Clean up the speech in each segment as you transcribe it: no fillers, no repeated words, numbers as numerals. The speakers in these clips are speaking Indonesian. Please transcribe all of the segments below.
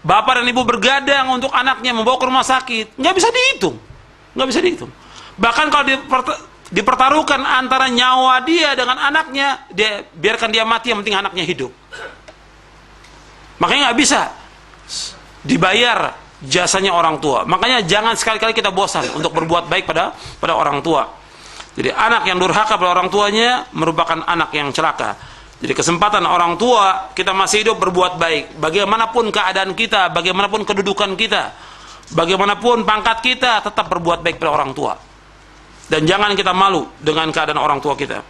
bapak dan ibu bergadang untuk anaknya, membawa ke rumah sakit, nggak bisa dihitung, nggak bisa dihitung. Bahkan kalau dipertaruhkan antara nyawa dia dengan anaknya, dia biarkan dia mati, yang penting anaknya hidup. Makanya nggak bisa dibayar jasanya orang tua. Makanya jangan sekali-kali kita bosan untuk berbuat baik pada orang tua. Jadi anak yang durhaka pada orang tuanya merupakan anak yang celaka. Jadi kesempatan orang tua kita masih hidup berbuat baik. Bagaimanapun keadaan kita, bagaimanapun kedudukan kita, bagaimanapun pangkat kita, tetap berbuat baik pada orang tua. Dan jangan kita malu dengan keadaan orang tua kita.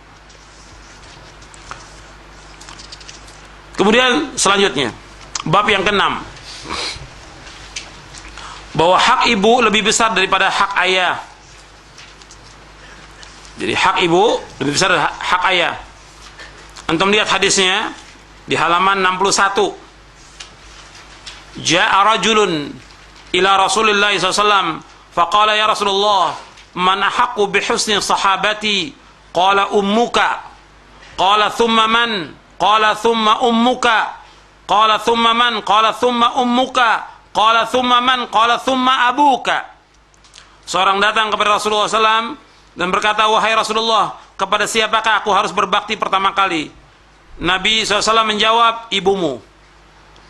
Kemudian selanjutnya, bab yang ke-6, bahwa hak ibu lebih besar daripada hak ayah. Jadi hak ibu lebih besar dari hak ayah. Antum lihat hadisnya di halaman 61. Ja'a rajulun ila Rasulillah SAW faqala ya Rasulullah man ahaqqu bihusni sahabati qala ummuka qala thumma man qala thumma ummuka qala thumma man qala thumma ummuka qala thumma man qala thumma abuka. Seorang datang kepada Rasulullah SAW dan berkata, wahai Rasulullah, kepada siapakah aku harus berbakti pertama kali? Nabi SAW menjawab, ibumu.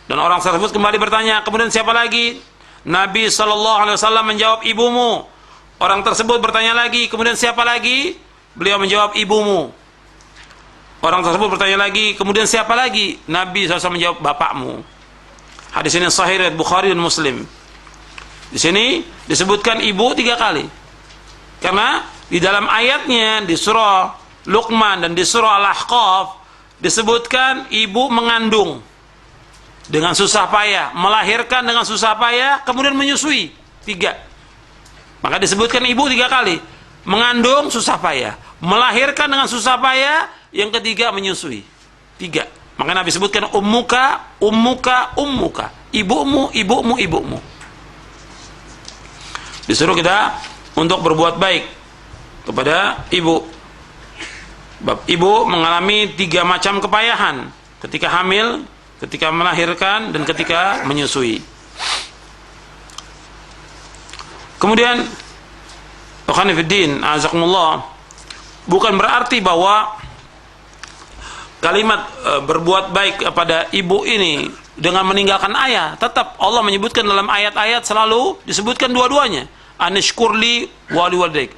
Dan orang tersebut kembali bertanya, kemudian siapa lagi? Nabi SAW menjawab, ibumu. Orang tersebut bertanya lagi, kemudian siapa lagi? Beliau menjawab, ibumu. Orang tersebut bertanya lagi, kemudian siapa lagi? Nabi SAW menjawab, bapakmu. Hadis ini sahih riwayat Bukhari dan Muslim. Di sini disebutkan ibu 3 kali. Karena di dalam ayatnya di surah Luqman dan di surah Al-Ahqaf disebutkan ibu mengandung dengan susah payah, melahirkan dengan susah payah, kemudian menyusui 3. Maka disebutkan ibu 3 kali. Mengandung susah payah, melahirkan dengan susah payah, yang ketiga menyusui 3. Maka Nabi sebutkan ummuka, ummuka, ummuka. Ibumu, ibumu, ibumu. Disuruh kita untuk berbuat baik kepada ibu. Ibu mengalami 3 macam kepayahan ketika hamil, ketika melahirkan, dan ketika menyusui. Kemudian akhwani fiddin, azakumullah, bukan berarti bahwa kalimat berbuat baik kepada ibu ini dengan meninggalkan ayah. Tetap Allah menyebutkan dalam ayat-ayat, selalu disebutkan dua-duanya. Anishkurli wa liwalidayk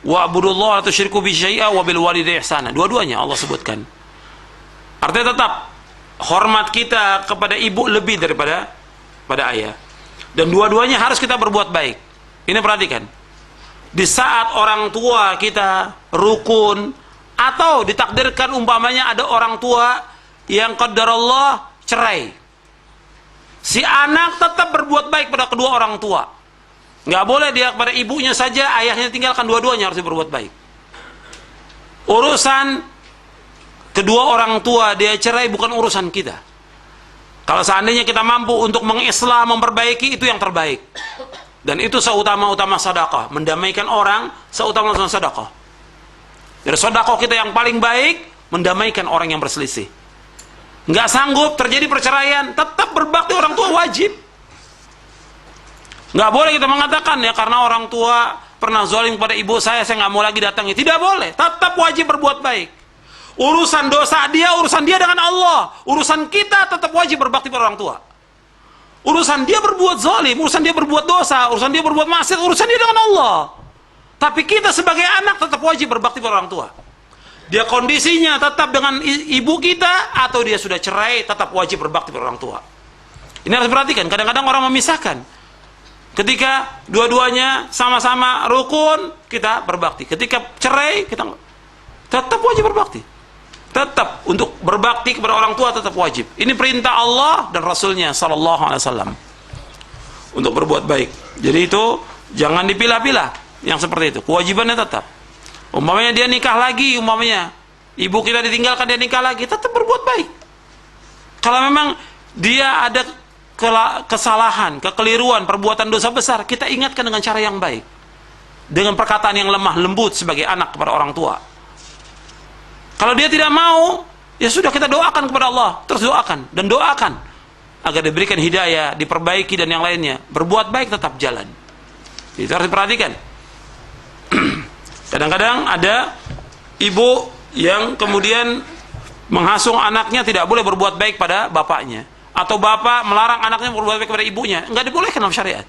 wa'budullaha la tusyriku bi syai'a wa bil walidayni ihsana. Dua-duanya Allah sebutkan. Artinya tetap hormat kita kepada ibu lebih daripada ayah. Dan dua-duanya harus kita berbuat baik. Ini perhatikan. Di saat orang tua kita rukun, atau ditakdirkan umpamanya ada orang tua yang qadarullah cerai, si anak tetap berbuat baik pada kedua orang tua. Nggak boleh dia kepada ibunya saja, ayahnya tinggalkan, dua-duanya harus berbuat baik. Urusan kedua orang tua dia cerai bukan urusan kita. Kalau seandainya kita mampu untuk mengislah, memperbaiki, itu yang terbaik. Dan itu seutama-utama sedekah. Mendamaikan orang seutama-utama sedekah. Dari sedekah kita yang paling baik, mendamaikan orang yang berselisih. Nggak sanggup terjadi perceraian, tetap berbakti orang tua wajib. Nggak boleh kita mengatakan, ya karena orang tua pernah zalim kepada ibu saya nggak mau lagi datangi. Tidak boleh, tetap wajib berbuat baik. Urusan dosa dia, urusan dia dengan Allah. Urusan kita tetap wajib berbakti pada orang tua. Urusan dia berbuat zalim, urusan dia berbuat dosa, urusan dia berbuat maksiat, urusan dia dengan Allah. Tapi kita sebagai anak tetap wajib berbakti pada orang tua. Dia kondisinya tetap dengan ibu kita, atau dia sudah cerai, tetap wajib berbakti pada orang tua. Ini harus diperhatikan. Kadang-kadang orang memisahkan. Ketika dua-duanya sama-sama rukun, kita berbakti. Ketika cerai, kita tetap wajib berbakti. Tetap untuk berbakti kepada orang tua tetap wajib. Ini perintah Allah dan Rasulnya Sallallahu Alaihi Wasallam untuk berbuat baik. Jadi itu jangan dipilah-pilah yang seperti itu. Kewajibannya tetap. Umpamanya dia nikah lagi, umpamanya ibu kita ditinggalkan, dia nikah lagi, tetap berbuat baik. Kalau memang dia ada kesalahan, kekeliruan, perbuatan dosa besar, kita ingatkan dengan cara yang baik, dengan perkataan yang lemah lembut sebagai anak kepada orang tua. Kalau dia tidak mau, ya sudah, kita doakan kepada Allah, terus doakan dan doakan agar diberikan hidayah, diperbaiki dan yang lainnya. Berbuat baik tetap jalan. Itu harus diperhatikan. Kadang-kadang ada ibu yang kemudian menghasung anaknya tidak boleh berbuat baik pada bapaknya, atau bapak melarang anaknya berbuat baik pada ibunya. Enggak dibolehkan dalam syariat.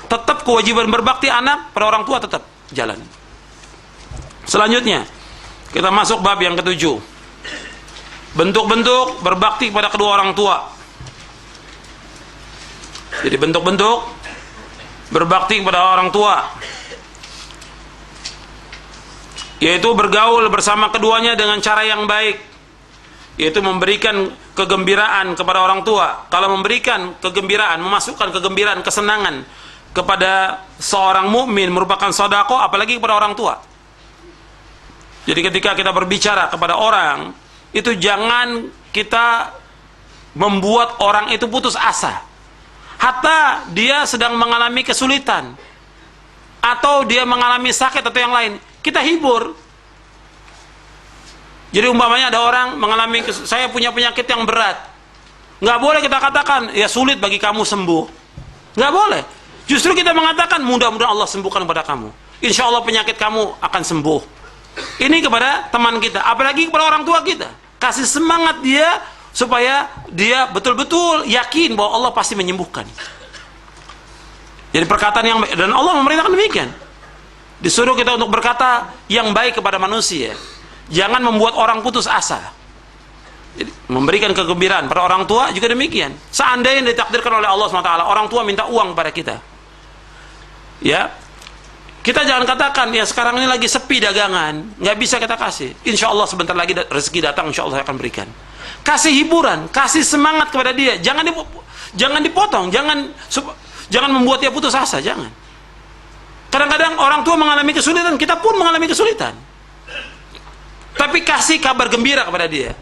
Tetap kewajiban berbakti anak pada orang tua tetap jalan. Selanjutnya kita masuk bab yang ketujuh, bentuk-bentuk berbakti kepada kedua orang tua. Jadi bentuk-bentuk berbakti kepada orang tua, yaitu bergaul bersama keduanya dengan cara yang baik, yaitu memberikan kegembiraan kepada orang tua. Kalau memberikan kegembiraan, memasukkan kegembiraan, kesenangan kepada seorang mukmin merupakan sedekah, apalagi kepada orang tua. Jadi ketika kita berbicara kepada orang, itu jangan kita membuat orang itu putus asa. Hatta dia sedang mengalami kesulitan, atau dia mengalami sakit atau yang lain, kita hibur. Jadi umpamanya ada orang mengalami, saya punya penyakit yang berat, nggak boleh kita katakan, ya sulit bagi kamu sembuh. Nggak boleh. Justru kita mengatakan, mudah-mudahan Allah sembuhkan kepada kamu. Insya Allah penyakit kamu akan sembuh. Ini kepada teman kita, apalagi kepada orang tua kita. Kasih semangat dia, supaya dia betul-betul yakin bahwa Allah pasti menyembuhkan. Jadi perkataan yang baik, dan Allah memerintahkan demikian. Disuruh kita untuk berkata yang baik kepada manusia. Jangan membuat orang putus asa. Jadi, memberikan kegembiraan pada orang tua juga demikian. Seandainya ditakdirkan oleh Allah SWT, orang tua minta uang pada kita, ya, kita jangan katakan, ya sekarang ini lagi sepi dagangan, nggak bisa kita kasih. Insya Allah sebentar lagi rezeki datang, insya Allah saya akan berikan. Kasih hiburan, kasih semangat kepada dia. Jangan dipotong, jangan membuat dia putus asa, jangan. Kadang-kadang orang tua mengalami kesulitan, kita pun mengalami kesulitan. Tapi kasih kabar gembira kepada dia,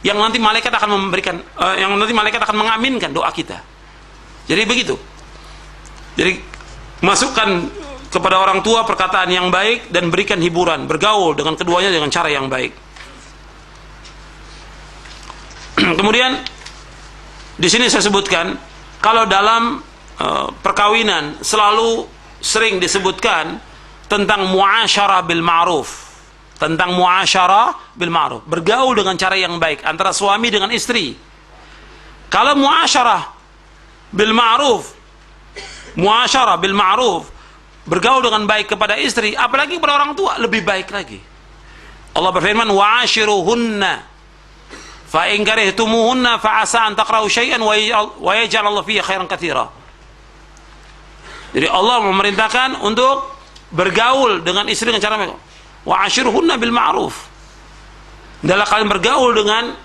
yang nanti malaikat akan memberikan, yang nanti malaikat akan mengaminkan doa kita. Jadi begitu. Jadi masukkan kepada orang tua perkataan yang baik dan berikan hiburan, bergaul dengan keduanya dengan cara yang baik. Kemudian di sini saya sebutkan, kalau dalam perkawinan selalu sering disebutkan tentang muasyarah bil ma'ruf, tentang muasyarah bil ma'ruf, bergaul dengan cara yang baik antara suami dengan istri. Kalau muasyarah bil ma'ruf, bergaul dengan baik kepada istri, apalagi kepada orang tua, lebih baik lagi. Allah berfirman, wa'ashiruhunna fa in karihtumuhunna fa asa an taqra'u syai'an wa yaj'al Allah fihi khairan katsira. Jadi Allah memerintahkan untuk bergaul dengan istri dengan cara baik. Wa'ashiruhunna bil ma'ruf. Adalah kalian bergaul dengan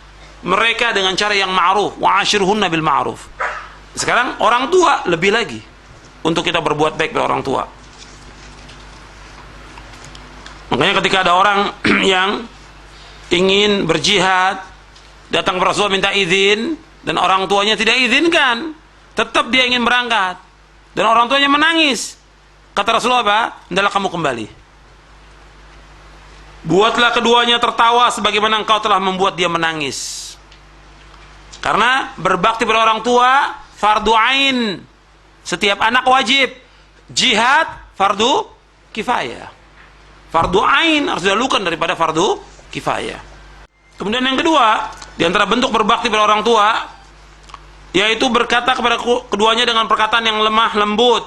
mereka dengan cara yang ma'ruf. Wa'ashiruhunna bil ma'ruf. Sekarang orang tua lebih lagi untuk kita berbuat baik kepada orang tua. Makanya ketika ada orang yang ingin berjihad, datang ke Rasulullah minta izin, dan orang tuanya tidak izinkan, tetap dia ingin berangkat, dan orang tuanya menangis. Kata Rasulullah apa? Hendaklah kamu kembali. Buatlah keduanya tertawa sebagaimana engkau telah membuat dia menangis. Karena berbakti pada orang tua fardu ain. Setiap anak wajib. Jihad fardu kifayah. Fardu ain harus dilakukan daripada fardu kifayah. Kemudian yang kedua, di antara bentuk berbakti pada orang tua, yaitu berkata kepada keduanya dengan perkataan yang lemah lembut.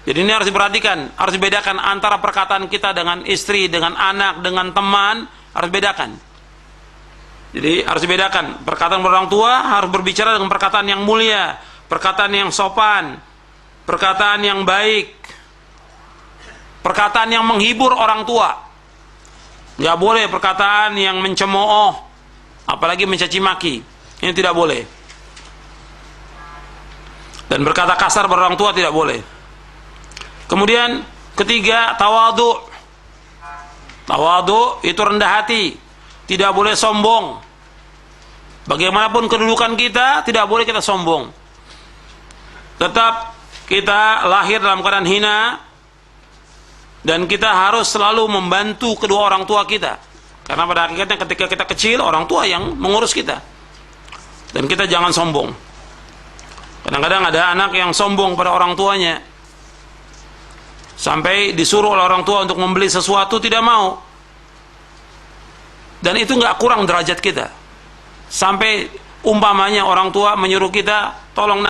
Jadi ini harus diperhatikan, harus dibedakan antara perkataan kita dengan istri, dengan anak, dengan teman, harus bedakan. Jadi harus dibedakan, perkataan orang tua harus berbicara dengan perkataan yang mulia, perkataan yang sopan, perkataan yang baik, perkataan yang menghibur orang tua. Nggak boleh perkataan yang mencemooh, apalagi mencaci maki. Ini tidak boleh. Dan berkata kasar pada orang tua tidak boleh. Kemudian ketiga, tawadhu. Tawadhu itu rendah hati, tidak boleh sombong. Bagaimanapun kedudukan kita, tidak boleh kita sombong. Tetap kita lahir dalam keadaan hina, dan kita harus selalu membantu kedua orang tua kita. Karena pada hakikatnya ketika kita kecil, orang tua yang mengurus kita. Dan kita jangan sombong. Kadang-kadang ada anak yang sombong pada orang tuanya, sampai disuruh oleh orang tua untuk membeli sesuatu tidak mau. Dan itu nggak kurang derajat kita. Sampai umpamanya orang tua menyuruh kita, tolong nak